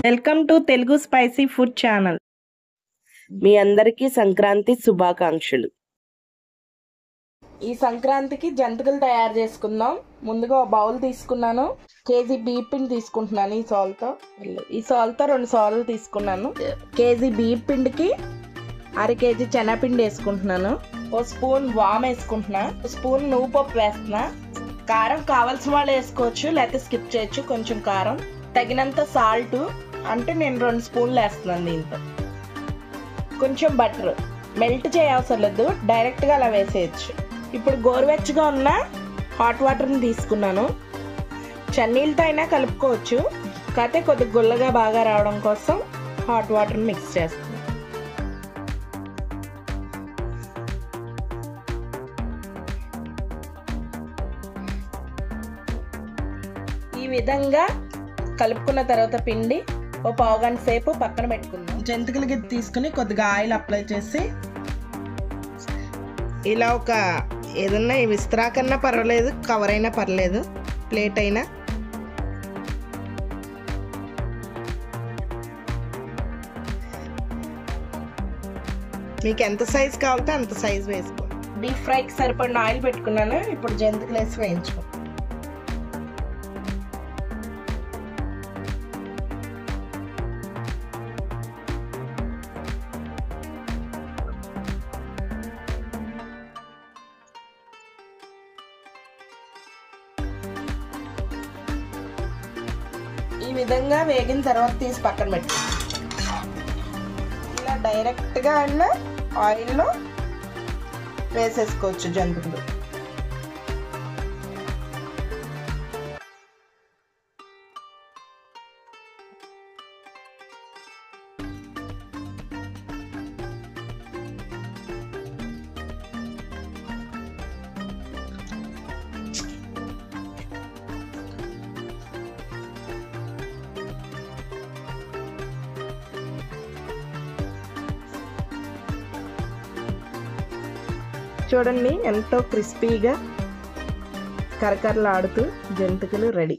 Welcome to Telugu spicy food channel. మీ అందరికీ సంక్రాంతి శుభాకాంక్షలు. ఈ సంక్రాంతికి జంతికలు తయారు చేసుకుందాం. ముందుగా ఒక బౌల్ తీసుకున్నాను. కేజీ బియ్యం పిండి తీసుకుంటున్నాను. ఈ సాల్తో 2 సాల్లు తీసుకున్నాను. కేజీ బియ్యం పిండికి 1/2 కేజీ శనగపిండి వేసుకుంటున్నాను. ఓ స్పూన్ వామ్ వేసుకుంటున్నా. స్పూన్ నువ్వు పప్పు వేస్తున్నా. కారం కావాల్సిన వాళ్ళు వేసుకోవచ్చు, లేకపోతే స్కిప్ చేయొచ్చు. కొంచెం కారం, తగినంత సాల్ట్, అంటే నేను 2 స్పూన్లు వేస్తున్నాను. దీంతో కొంచెం బటర్, మెల్ట్ చేయవసరం లేదు, డైరెక్ట్గా అలా వేసేయచ్చు. ఇప్పుడు గోరువెచ్చగా ఉన్న హాట్ వాటర్ని తీసుకున్నాను. చన్నీళ్ళతో అయినా కలుపుకోవచ్చు, కాకపోతే కొద్దిగా గుల్లగా బాగా రావడం కోసం హాట్ వాటర్ని మిక్స్ చేస్తాను. ఈ విధంగా కలుపుకున్న తర్వాత పిండి ఓ పావు గంట సేపు పక్కన పెట్టుకుందాం. జంతికలకి తీసుకుని కొద్దిగా ఆయిల్ అప్లై చేసి ఇలా ఒక ఏదన్నా విస్తరాకన్నా పర్వాలేదు, కవర్ అయినా పర్లేదు, ప్లేట్ అయినా మీకు ఎంత సైజ్ కావాలంటే అంత సైజ్ వేసుకో. డీప్ ఫ్రైకి సరిపడిన ఆయిల్ పెట్టుకున్నాను. ఇప్పుడు జంతికలు వేసి వేయించుకో. ఈ విధంగా వేగిన తర్వాత తీసి పక్కన పెట్టి ఇలా డైరెక్ట్గా అన్న ఆయిల్లో వేసేసుకోవచ్చు జంతువులు. చూడండి, ఎంతో క్రిస్పీగా కరకరలాడుతూ జంతికలు రెడీ.